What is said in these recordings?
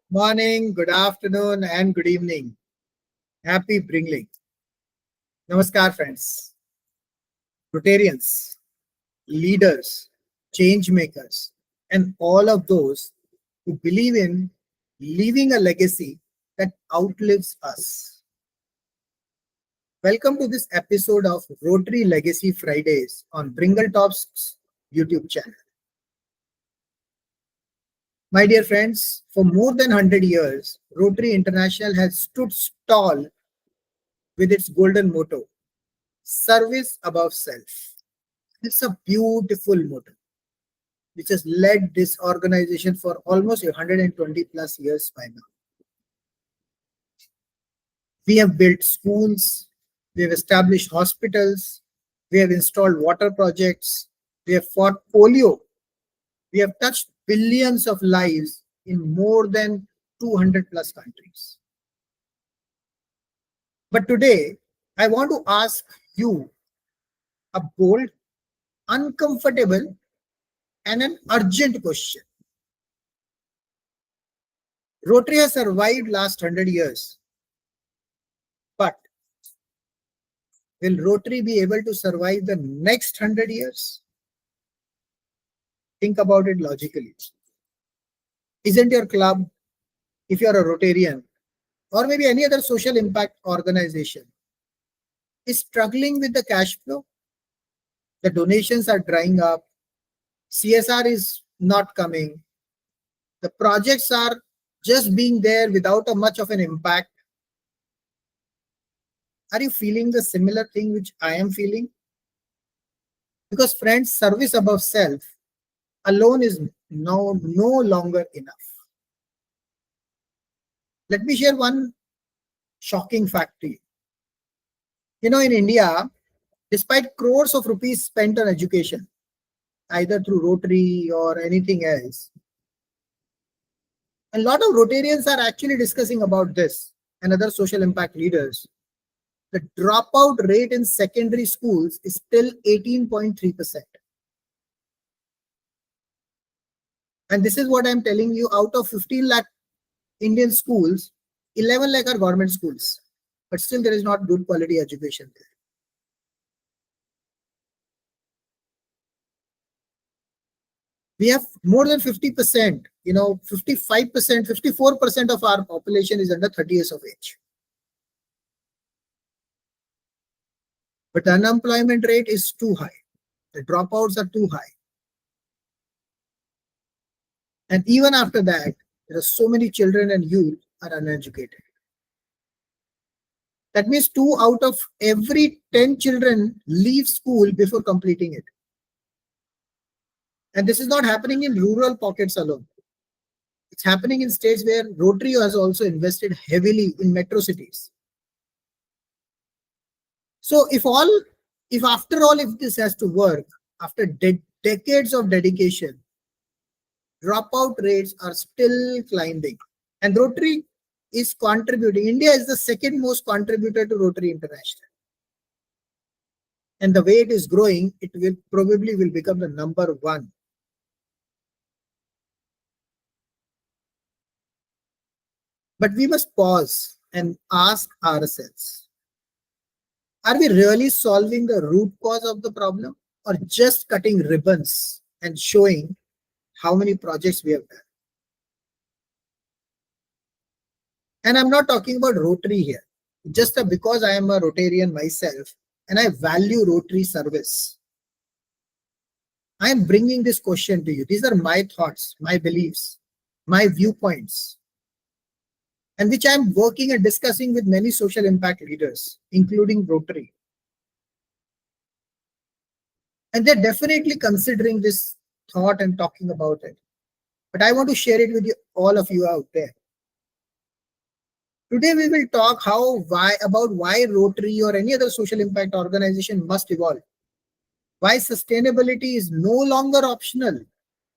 Morning, good afternoon, and good evening. Happy Bringling. Namaskar, friends. Rotarians, leaders, change makers, and all of those who believe in leaving a legacy that outlives us. Welcome to this episode of Rotary Legacy Fridays on Bringle Top's YouTube channel. My dear friends, for more than 100 years, Rotary International has stood tall with its golden motto, service above self. It's a beautiful motto which has led this organization for almost 120 plus years by now. We have built schools, we have established hospitals, we have installed water projects, we have fought polio, we have touched billions of lives in more than 200 plus countries. But today, I want to ask you a bold, uncomfortable, and an urgent question. Rotary has survived last 100 years, but will Rotary be able to survive the next 100 years? Think about it logically. Isn't your club, if you're a Rotarian, or maybe any other social impact organization, is struggling with the cash flow? The donations are drying up, CSR is not coming, the projects are just being there without a much of an impact. Are you feeling the similar thing which I am feeling? Because friends, service above self alone is no longer enough. Let me share one shocking fact to you. In India, despite crores of rupees spent on education, either through Rotary or anything else, a lot of Rotarians are actually discussing about this and other social impact leaders. The dropout rate in secondary schools is still 18.3%. And this is what I'm telling you, out of 15 lakh Indian schools, 11 lakh are government schools. But still there is not good quality education there. We have more than 50%, 55%, 54% of our population is under 30 years of age. But the unemployment rate is too high. The dropouts are too high. And even after that, there are so many children and youth are uneducated. That means 2 out of every 10 children leave school before completing it. And this is not happening in rural pockets alone. It's happening in states where Rotary has also invested heavily in metro cities. So if after all, if this has to work, after decades of dedication, dropout rates are still climbing. And Rotary is contributing. India is the second most contributor to Rotary International. And the way it is growing, it will probably become the number one. But we must pause and ask ourselves, are we really solving the root cause of the problem or just cutting ribbons and showing how many projects we have done? And I'm not talking about Rotary here, just because I am a Rotarian myself and I value Rotary service. I am bringing this question to you. These are my thoughts, my beliefs, my viewpoints, and which I am working and discussing with many social impact leaders, including Rotary. And they're definitely considering this thought and talking about it. But I want to share it with you, all of you out there. Today we will talk about why Rotary or any other social impact organization must evolve. Why sustainability is no longer optional,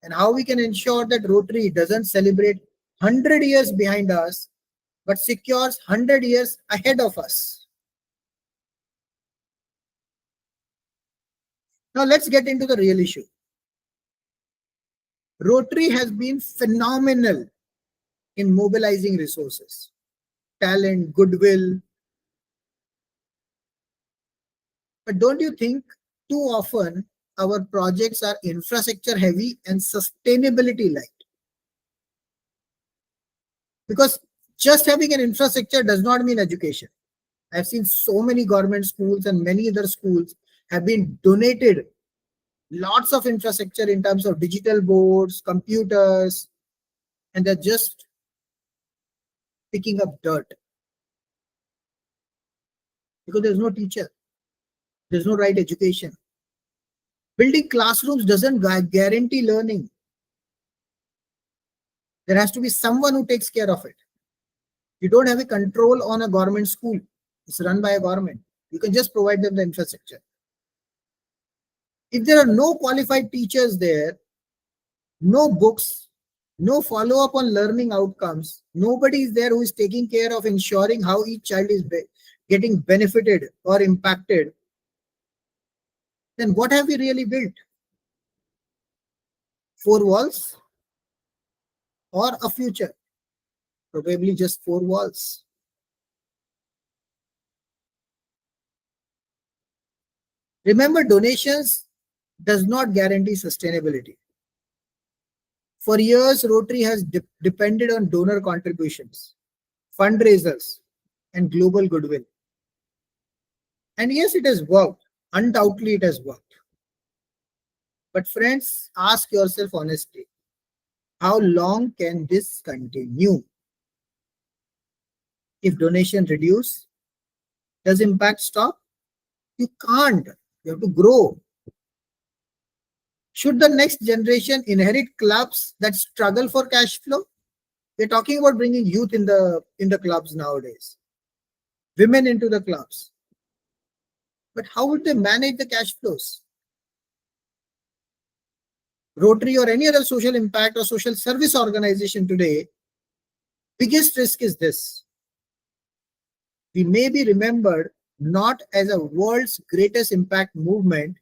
and how we can ensure that Rotary doesn't celebrate 100 years behind us, but secures 100 years ahead of us. Now let's get into the real issue. Rotary has been phenomenal in mobilizing resources, talent, goodwill. But don't you think too often our projects are infrastructure heavy and sustainability light? Because just having an infrastructure does not mean education. I've seen so many government schools and many other schools have been donated lots of infrastructure in terms of digital boards, computers, and they're just picking up dirt because there's no teacher, there's no right education. Building classrooms doesn't guarantee learning. There has to be someone who takes care of it. You don't have a control on a government school. It's run by a government. You can just provide them the infrastructure. If there are no qualified teachers there, no books, no follow-up on learning outcomes, nobody is there who is taking care of ensuring how each child is getting benefited or impacted, then what have we really built? 4 walls or a future? Probably just 4 walls. Remember, donations does not guarantee sustainability. For years, Rotary has depended on donor contributions, fundraisers, and global goodwill. And yes, it has worked. Undoubtedly, it has worked. But friends, ask yourself honestly, how long can this continue? If donation reduce, does impact stop? You can't. You have to grow. Should the next generation inherit clubs that struggle for cash flow? We're talking about bringing youth in the clubs nowadays, women into the clubs. But how would they manage the cash flows? Rotary or any other social impact or social service organization today, biggest risk is this. We may be remembered not as a world's greatest impact movement,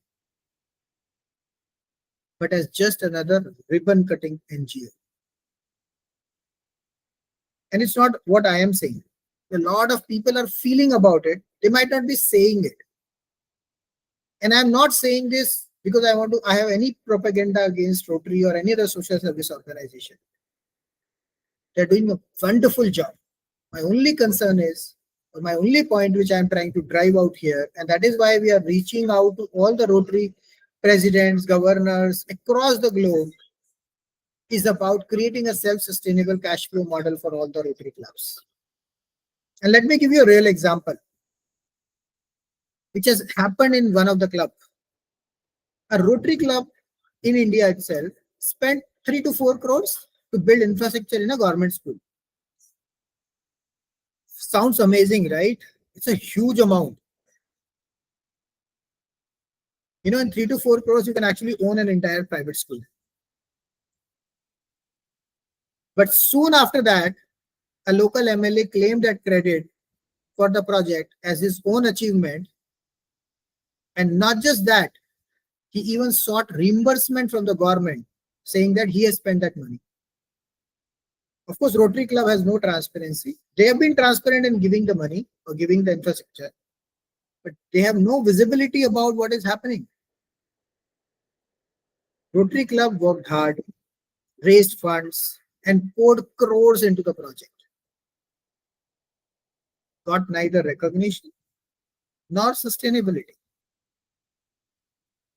but as just another ribbon-cutting NGO. And it's not what I am saying. A lot of people are feeling about it. They might not be saying it. And I'm not saying this because I have any propaganda against Rotary or any other social service organization. They're doing a wonderful job. My only concern is, or my only point which I'm trying to drive out here, and that is why we are reaching out to all the Rotary presidents, governors across the globe, is about creating a self-sustainable cash flow model for all the Rotary clubs. And let me give you a real example, which has happened in one of the clubs. A Rotary club in India itself spent 3 to 4 crores to build infrastructure in a government school. Sounds amazing, right? It's a huge amount. You know, in 3 to 4 crores, you can actually own an entire private school. But soon after that, a local MLA claimed that credit for the project as his own achievement. And not just that, he even sought reimbursement from the government, saying that he has spent that money. Of course, Rotary Club has no transparency. They have been transparent in giving the money or giving the infrastructure, but they have no visibility about what is happening. Rotary Club worked hard, raised funds, and poured crores into the project. Got neither recognition nor sustainability.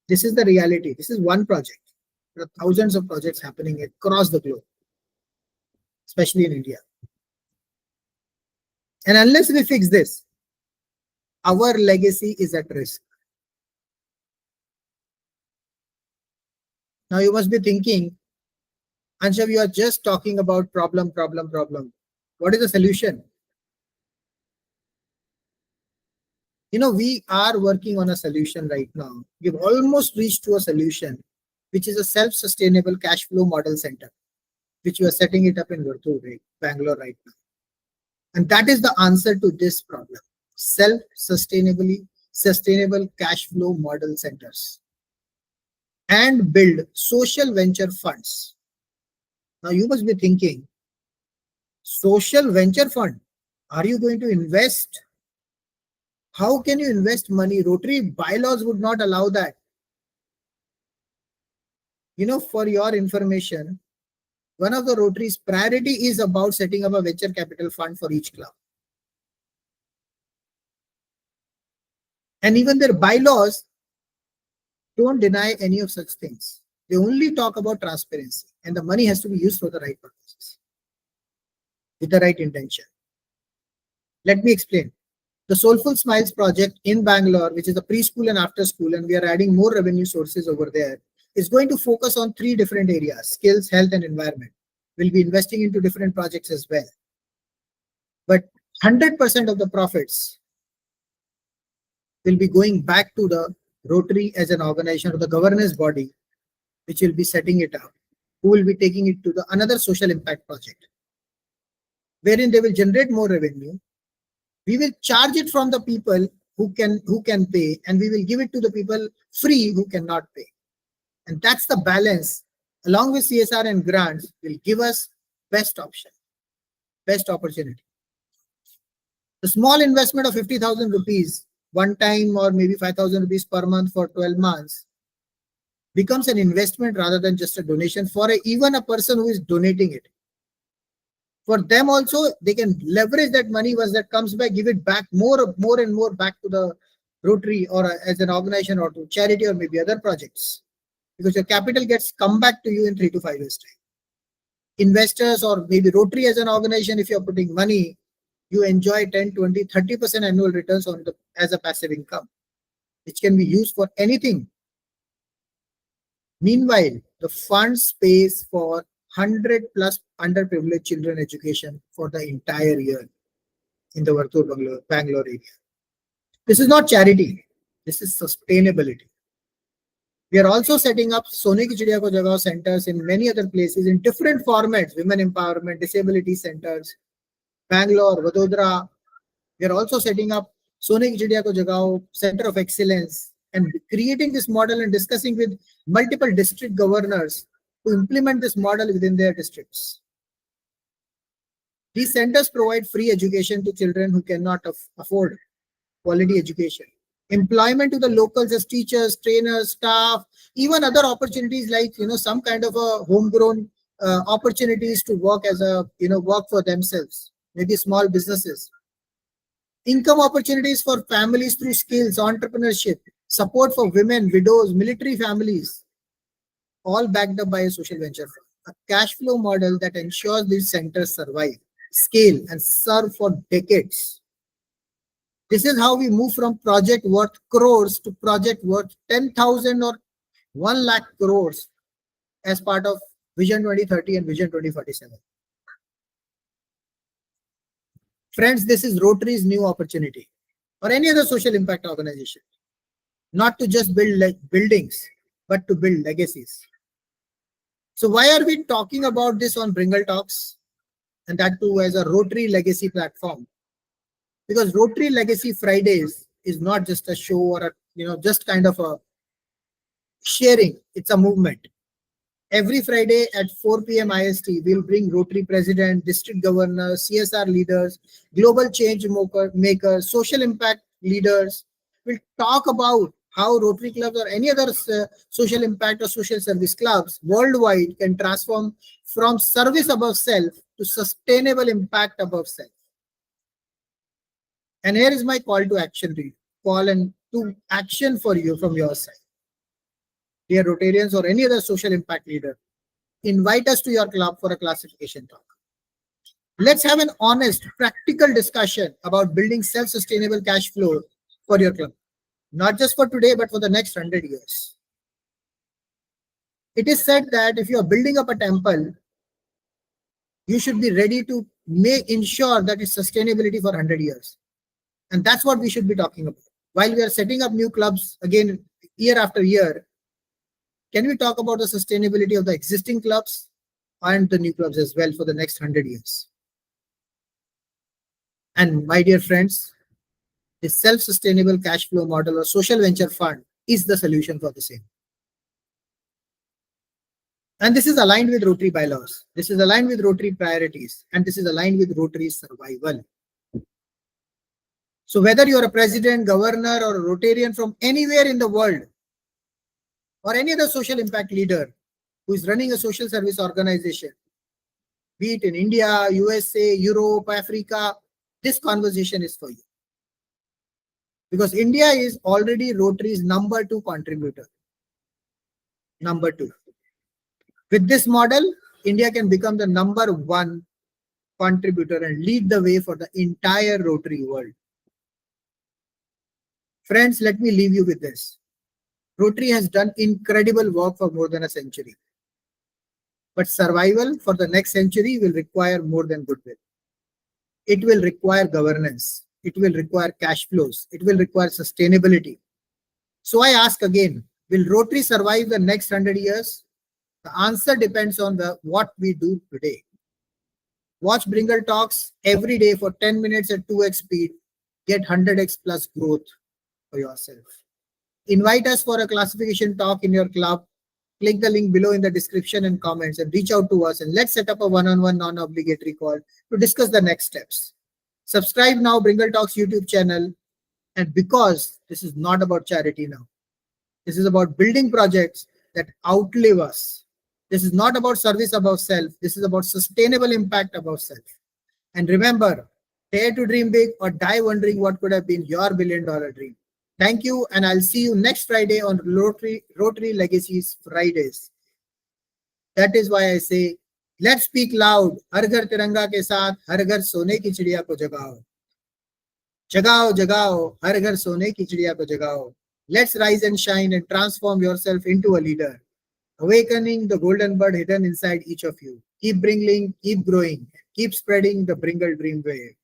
This is the reality. This is one project. There are thousands of projects happening across the globe, especially in India. And unless we fix this, our legacy is at risk. Now you must be thinking, Anshav, you are just talking about problem. What is the solution? You know, we are working on a solution right now. We've almost reached to a solution, which is a self-sustainable cash flow model center, which we are setting it up in Bangalore right now. And that is the answer to this problem. Sustainable cash flow model centers. And build social venture funds. Now you must be thinking, Social venture fund. Are you going to invest? How can you invest money? Rotary bylaws would not allow that. For your information, one of the Rotary's priority is about setting up a venture capital fund for each club. And even their bylaws don't deny any of such things. They only talk about transparency, and the money has to be used for the right purposes, with the right intention. Let me explain. The Soulful Smiles project in Bangalore, which is a preschool and after school, and we are adding more revenue sources over there, is going to focus on 3 different areas: skills, health, and environment. We'll be investing into different projects as well. But 100% of the profits will be going back to the Rotary as an organization or the governance body, which will be setting it up, who will be taking it to the another social impact project, wherein they will generate more revenue. We will charge it from the people who can pay, and we will give it to the people free who cannot pay. And that's the balance, along with CSR and grants, will give us best option, best opportunity. The small investment of 50,000 rupees one time, or maybe 5,000 rupees per month for 12 months, becomes an investment rather than just a donation for even a person who is donating it. For them also, they can leverage that money. Once that comes back, give it back more and more back to the Rotary or as an organization or to charity or maybe other projects, because your capital gets come back to you in 3 to 5 years time. Investors or maybe Rotary as an organization, if you're putting money, you enjoy 10, 20, 30% annual returns on as a passive income, which can be used for anything. Meanwhile, the fund pays for 100 plus underprivileged children education for the entire year in the Vartur Bangalore area. This is not charity. This is sustainability. We are also setting up Sone Ki Chidiya Ko Jagao centers in many other places in different formats: women empowerment, disability centers, Bangalore, Vadodara. We are also setting up Sone Ki Chidiya Ko Jagao Center of Excellence, and creating this model and discussing with multiple district governors to implement this model within their districts. These centers provide free education to children who cannot afford quality education, employment to the locals as teachers, trainers, staff, even other opportunities like some kind of a homegrown opportunities to work as a work for themselves, maybe small businesses, income opportunities for families through skills, entrepreneurship, support for women, widows, military families, all backed up by a social venture fund. A cash flow model that ensures these centers survive, scale, and serve for decades. This is how we move from project worth crores to project worth 10,000 or 1 lakh crores as part of Vision 2030 and Vision 2047. Friends, this is Rotary's new opportunity, or any other social impact organization, not to just build buildings, but to build legacies. So why are we talking about this on Bringle Talks, and that too as a Rotary Legacy platform? Because Rotary Legacy Fridays is not just a show or just kind of a sharing. It's a movement. Every Friday at 4 PM IST, we'll bring Rotary president, district governors, CSR leaders, global change makers, social impact leaders. We'll talk about how Rotary clubs or any other social impact or social service clubs worldwide can transform from service above self to sustainable impact above self. And here is my call to action to you. Call and to action for you from your side. Dear Rotarians or any other social impact leader, invite us to your club for a classification talk. Let's have an honest, practical discussion about building self-sustainable cash flow for your club. Not just for today, but for the next 100 years. It is said that if you are building up a temple, you should be ready to ensure that it's sustainability for 100 years. And that's what we should be talking about. While we are setting up new clubs, again, year after year, can we talk about the sustainability of the existing clubs and the new clubs as well for the next 100 years? And my dear friends, the self-sustainable cash flow model or social venture fund is the solution for the same. And this is aligned with Rotary bylaws. This is aligned with Rotary priorities. And this is aligned with Rotary survival. So whether you're a president, governor, or a Rotarian from anywhere in the world, or any other social impact leader who is running a social service organization, be it in India, USA, Europe, Africa, this conversation is for you. Because India is already Rotary's number 2 contributor. Number 2. With this model, India can become the number 1 contributor and lead the way for the entire Rotary world. Friends, let me leave you with this. Rotary has done incredible work for more than a century. But survival for the next century will require more than goodwill. It will require governance. It will require cash flows. It will require sustainability. So I ask again, will Rotary survive the next 100 years? The answer depends on what we do today. Watch Bringle Talks every day for 10 minutes at 2x speed. Get 100x plus growth for yourself. Invite us for a classification talk in your club. Click the link below in the description and comments and reach out to us, and let's set up a one-on-one non-obligatory call to discuss the next steps. Subscribe now, Bringle Talks YouTube channel. And because this is not about charity now, this is about building projects that outlive us. This is not about service above self. This is about sustainable impact above self. And remember, dare to dream big or die wondering what could have been your billion-dollar dream. Thank you, and I'll see you next Friday on Rotary Legacy Fridays. That is why I say, let's speak loud. हर घर तिरंगा के साथ हर घर सोने की चिड़िया को जगाओ. जगाओ, जगाओ, हर घर सोने की चिड़िया को जगाओ. Let's rise and shine and transform yourself into a leader, awakening the golden bird hidden inside each of you. Keep bringing, keep growing, keep spreading the Bringle dream wave.